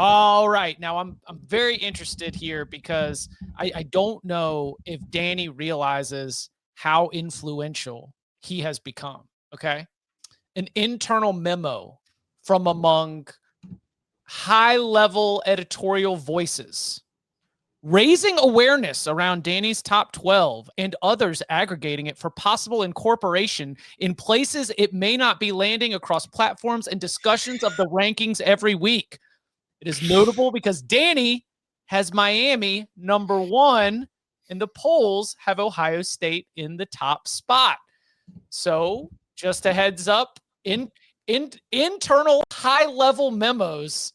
All right. Now I'm very interested here because I don't know if Danny realizes how influential he has become. Okay. An internal memo from among high-level editorial voices raising awareness around Danny's top 12 and others aggregating it for possible incorporation in places it may not be landing across platforms and discussions of the rankings every week. It is notable because Danny has Miami number 1 and the polls have Ohio State in the top spot. So just a heads up, internal high-level memos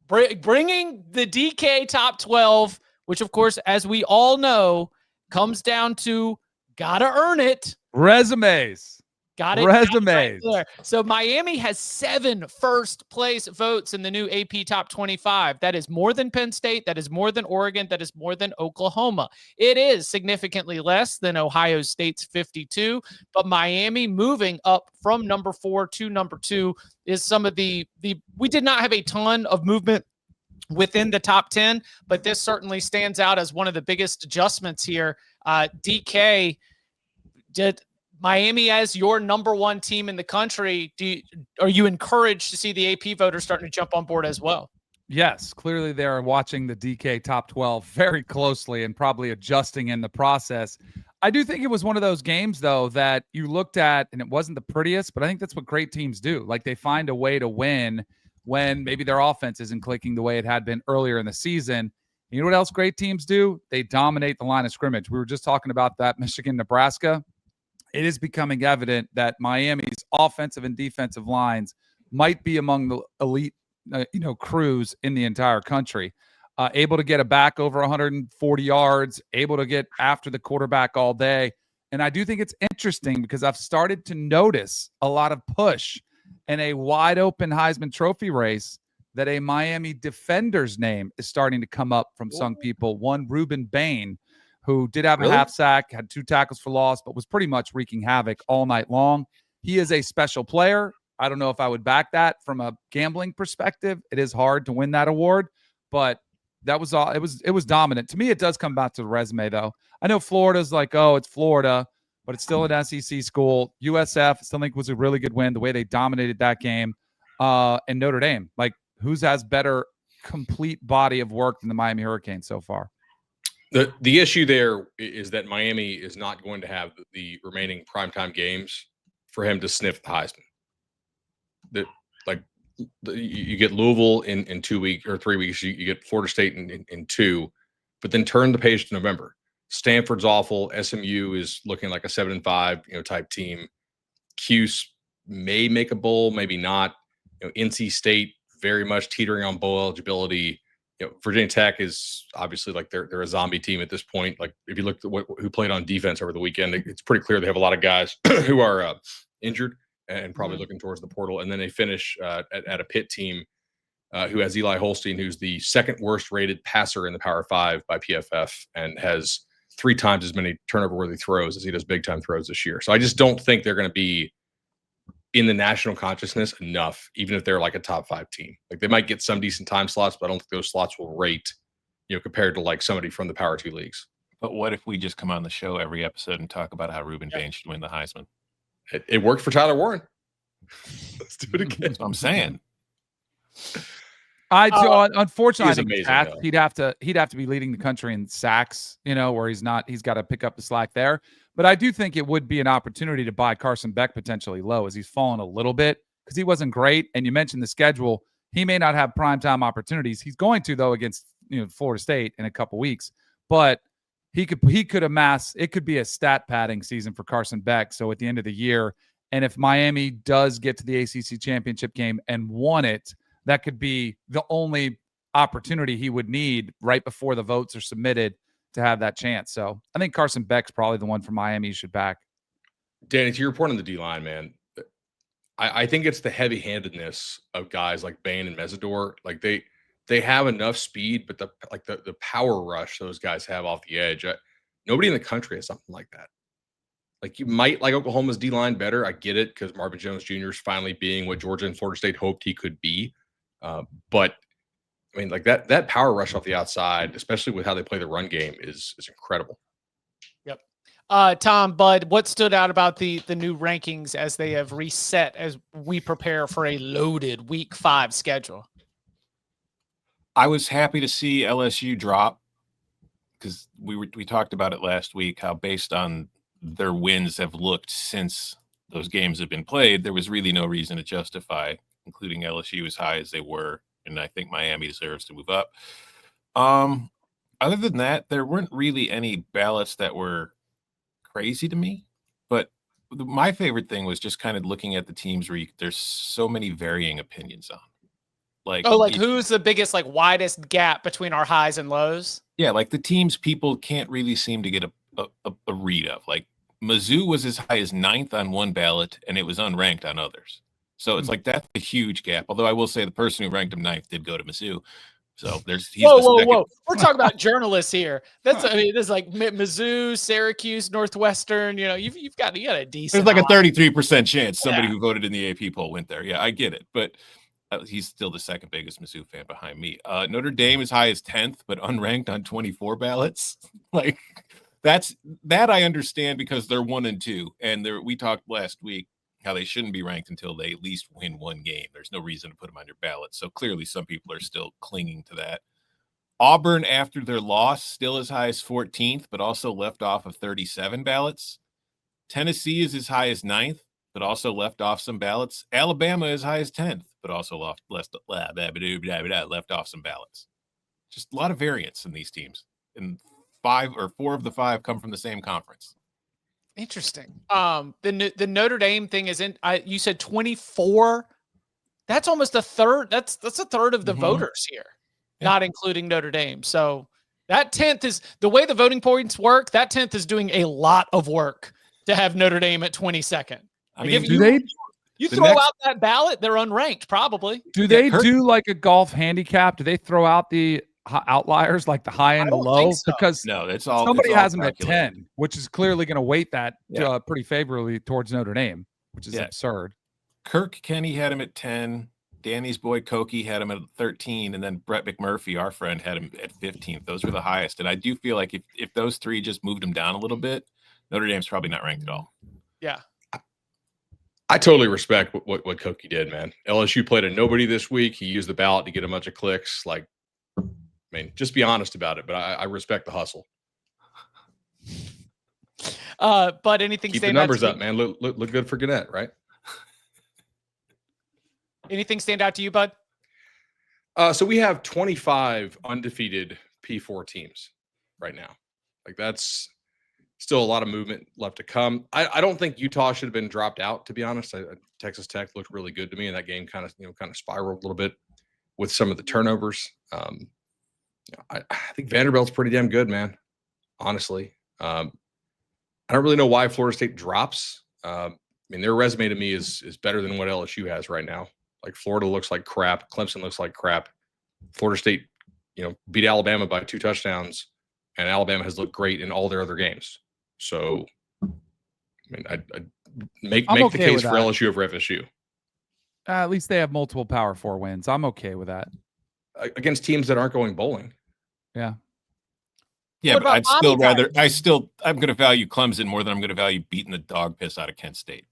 bringing the DK top 12, which, of course, as we all know, comes down to gotta earn it. Resumes. Got it. Right there. So Miami has 7 first-place votes in the new AP Top 25. That is more than Penn State. That is more than Oregon. That is more than Oklahoma. It is significantly less than Ohio State's 52, but Miami moving up from number 4 to number 2 is some of the we did not have a ton of movement within the top 10, but this certainly stands out as one of the biggest adjustments here. DK, did Miami as your number 1 team in the country, are you encouraged to see the AP voters starting to jump on board as well? Yes, clearly they're watching the DK top 12 very closely and probably adjusting in the process. I do think it was one of those games, though, that you looked at and it wasn't the prettiest, but I think that's what great teams do. Like, they find a way to win when maybe their offense isn't clicking the way it had been earlier in the season. You know what else great teams do? They dominate the line of scrimmage. We were just talking about that Michigan-Nebraska. It is becoming evident that Miami's offensive and defensive lines might be among the elite, crews in the entire country. Able to get a back over 140 yards, able to get after the quarterback all day. And I do think it's interesting because I've started to notice a lot of push in a wide open Heisman Trophy race that a Miami defender's name is starting to come up from some people. One, Ruben Bain, who did have a half sack, had 2 tackles for loss, but was pretty much wreaking havoc all night long. He is a special player. I don't know if I would back that from a gambling perspective. It is hard to win that award, but that was all. It was dominant. To me, it does come back to the resume, though. I know Florida's like, oh, it's Florida, but it's still an SEC school. USF, I still think was a really good win, the way they dominated that game. And Notre Dame, like, who's has better complete body of work than the Miami Hurricanes so far? The issue there is that Miami is not going to have the remaining primetime games for him to sniff the Heisman. You get Louisville in 2 weeks or 3 weeks. You get Florida State in 2, but then turn the page to November. Stanford's awful. SMU is looking like a 7-5 type team. Cuse may make a bowl, maybe not. NC State very much teetering on bowl eligibility. Virginia Tech is obviously like they're a zombie team at this point. Like, if you look at who played on defense over the weekend, it's pretty clear they have a lot of guys who are injured and probably looking towards the portal. And then they finish at a Pitt team who has Eli Holstein, who's the second worst rated passer in the Power 5 by PFF and has 3 times as many turnover-worthy throws as he does big-time throws this year. So I just don't think they're going to be in the national consciousness enough, even if they're like a top 5 team. Like, they might get some decent time slots, but I don't think those slots will rate, compared to like somebody from the Power 2 leagues. But what if we just come on the show every episode and talk about how Ruben Bain should win the Heisman? It worked for Tyler Warren. Let's do it again. That's what I'm saying. Unfortunately, he'd have to be leading the country in sacks, where he's got to pick up the slack there. But I do think it would be an opportunity to buy Carson Beck potentially low, as he's fallen a little bit because he wasn't great. And you mentioned the schedule. He may not have primetime opportunities. He's going to, though, against Florida State in a couple weeks. But he could amass. It could be a stat padding season for Carson Beck. So at the end of the year, and if Miami does get to the ACC championship game and won it, that could be the only opportunity he would need right before the votes are submitted to have that chance. So I think Carson Beck's probably the one for Miami you should back. Danny, to your point on the D-line, man, I think it's the heavy-handedness of guys like Bain and Mesidor. Like, they have enough speed, but the power rush those guys have off the edge. Nobody in the country has something like that. Like, you might like Oklahoma's D-line better. I get it, because Marvin Jones Jr. is finally being what Georgia and Florida State hoped he could be. But I mean, like that power rush off the outside, especially with how they play the run game, is incredible. Yep. Tom, Bud, what stood out about the new rankings as they have reset as we prepare for a loaded Week 5 schedule? I was happy to see LSU drop because we talked about it last week, how based on their wins have looked since those games have been played, there was really no reason to justify including LSU as high as they were, and I think Miami deserves to move up. Other than that, there weren't really any ballots that were crazy to me, but my favorite thing was just kind of looking at the teams where there's so many varying opinions on. Like, who's the biggest, widest gap between our highs and lows? Yeah, like the teams people can't really seem to get a read of. Like Mizzou was as high as 9th on one ballot, and it was unranked on others. So it's like that's a huge gap. Although I will say the person who ranked him 9th did go to Mizzou. So whoa. We're talking about journalists here. There's like Mizzou, Syracuse, Northwestern. You've got a decent. There's like a 33% chance somebody who voted in the AP poll went there. Yeah, I get it, but he's still the second biggest Mizzou fan behind me. Notre Dame is high as 10th, but unranked on 24 ballots. Like that I understand because they're 1 and 2, and we talked last week how they shouldn't be ranked until they at least win one game. There's no reason to put them on your ballot. So clearly some people are still clinging to that. Auburn, after their loss, still as high as 14th, but also left off of 37 ballots. Tennessee is as high as 9th, but also left off some ballots. Alabama is high as 10th, but also left off some ballots. Just a lot of variance in these teams. And 4 of the 5 come from the same conference. Interesting. The Notre Dame thing is you said 24. That's almost a third. That's a third of the voters here, not including Notre Dame. So that 10th is the way the voting points work. That 10th is doing a lot of work to have Notre Dame at 22nd. You throw out that ballot, they're unranked probably. Do they do like a golf handicap? Do they throw out the outliers like the high and the low? So. Because no, it's all somebody it's all has them at 10, which is clearly going to weight that pretty favorably towards Notre Dame, which is absurd. Kirk Kenny had him at 10. Danny's boy Koki had him at 13, and then Brett McMurphy, our friend, had him at 15th. Those were the highest, and I do feel like if those 3 just moved him down a little bit, Notre Dame's probably not ranked at all. Yeah. I totally respect what Koki did, man. LSU played a nobody this week. He used the ballot to get a bunch of clicks. Just be honest about it, but I respect the hustle. But anything keep the numbers up, man. Look good for Gannett, right? Anything stand out to you, Bud? So we have 25 undefeated P4 teams right now. Like that's still a lot of movement left to come. I don't think Utah should have been dropped out, to be honest. Texas Tech looked really good to me, and that game kind of spiraled a little bit with some of the turnovers. I think Vanderbilt's pretty damn good, man. Honestly, I don't really know why Florida State drops. Their resume to me is better than what LSU has right now. Like Florida looks like crap. Clemson looks like crap. Florida State, beat Alabama by 2 touchdowns, and Alabama has looked great in all their other games. So, I'd make the case for LSU over FSU. At least they have multiple Power 4 wins. I'm okay with that. Against teams that aren't going bowling. Yeah. Yeah, but I'm going to value Clemson more than I'm going to value beating the dog piss out of Kent State.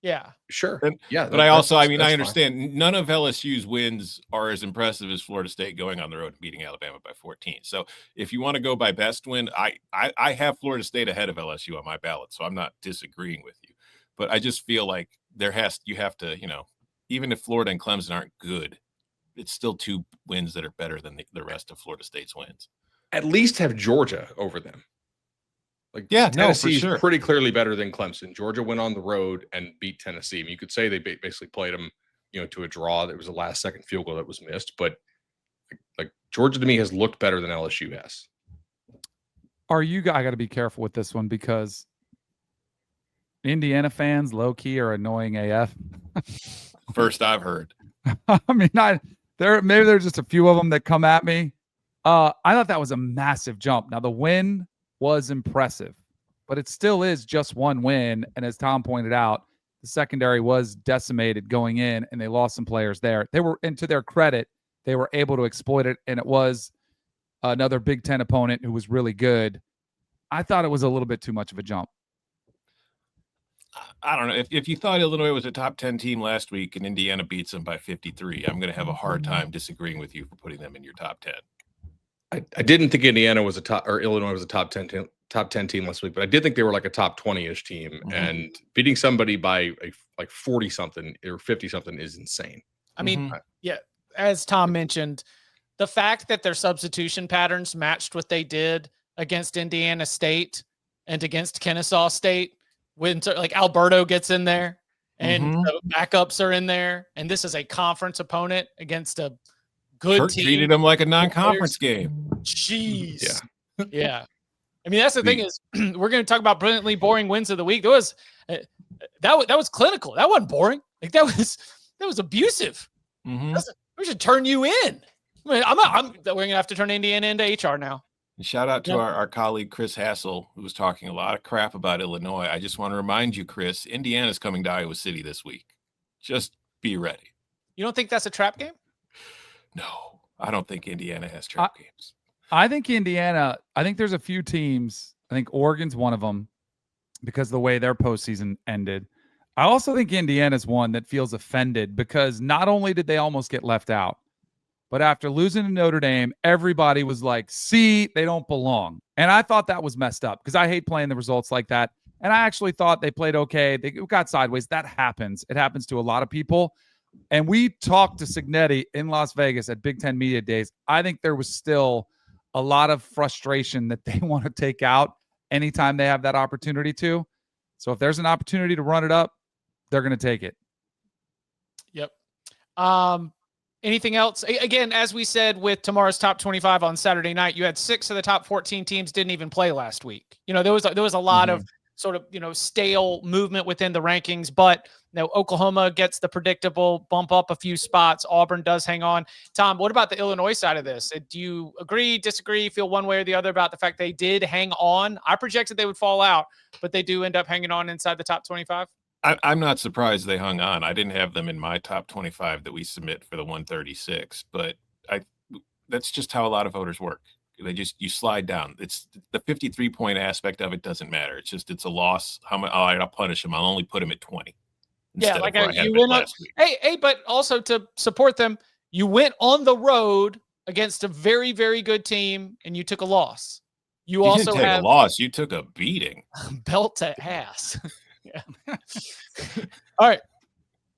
Yeah. Sure. But I understand fine. None of LSU's wins are as impressive as Florida State going on the road and beating Alabama by 14. So if you want to go by best win, I have Florida State ahead of LSU on my ballot, so I'm not disagreeing with you. But I just feel like you have to, even if Florida and Clemson aren't good, it's still 2 wins that are better than the rest of Florida State's wins. At least have Georgia over them. Tennessee is pretty clearly better than Clemson. Georgia went on the road and beat Tennessee. You could say they basically played them, to a draw. There was a last-second field goal that was missed, but Georgia to me has looked better than LSU has. I got to be careful with this one because Indiana fans low-key are annoying AF. First I've heard. Maybe there's just a few of them that come at me. I thought that was a massive jump. Now the win was impressive, but it still is just one win. And as Tom pointed out, the secondary was decimated going in, and they lost some players there. And to their credit, they were able to exploit it, and it was another Big Ten opponent who was really good. I thought it was a little bit too much of a jump. I don't know. If you thought Illinois was a top 10 team last week and Indiana beats them by 53, I'm going to have a hard time disagreeing with you for putting them in your top 10. I didn't think Indiana was a top, or Illinois was a top 10 team last week, but I did think they were like a top 20-ish team, and beating somebody by like 40 something or 50 something is insane. I mean, yeah, as Tom mentioned, the fact that their substitution patterns matched what they did against Indiana State and against Kennesaw State, when like Alberto gets in there and the backups are in there, and this is a conference opponent against a good Kirk team. Treated them like a non-conference game. Jeez. Yeah. I mean, that's the thing is we're going to talk about brilliantly boring wins of the week. There was that was clinical. That wasn't boring. Like that was abusive. We should turn you in. I mean, we're going to have to turn Indiana into HR now. And shout out to our colleague Chris Hassel, who was talking a lot of crap about Illinois. I just want to remind you, Chris, Indiana's coming to Iowa City this week. Just be ready. You don't think that's a trap game? No, I don't think Indiana has trap games. I think there's a few teams. I think Oregon's one of them because of the way their postseason ended. I also think Indiana's one that feels offended because not only did they almost get left out, but after losing to Notre Dame, everybody was like, see, they don't belong. And I thought that was messed up because I hate playing the results like that. And I actually thought they played okay. They got sideways. That happens. It happens to a lot of people. And we talked to Signetti in Las Vegas at Big Ten Media Days. I think there was still a lot of frustration that they want to take out anytime they have that opportunity to. So if there's an opportunity to run it up, they're going to take it. Yep. Anything else? Again, as we said with tomorrow's top 25 on Saturday night, you had 6 of the top 14 teams didn't even play last week. You know, there was a lot of sort of, stale movement within the rankings, but Oklahoma gets the predictable bump up a few spots. Auburn does hang on. Tom, what about the Illinois side of this? Do you agree, disagree, feel one way or the other about the fact they did hang on? I projected they would fall out, but they do end up hanging on inside the top 25. I'm not surprised they hung on. I didn't have them in my top 25 that we submit for the 136, but that's just how a lot of voters work. You slide down. It's the 53-point aspect of it doesn't matter. It's a loss. I'll punish them. I'll only put them at 20. Yeah, like you went on. Hey, but also to support them, you went on the road against a very, very good team, and you took a loss. You also didn't take a loss. You took a beating. Belt to ass. Yeah. All right.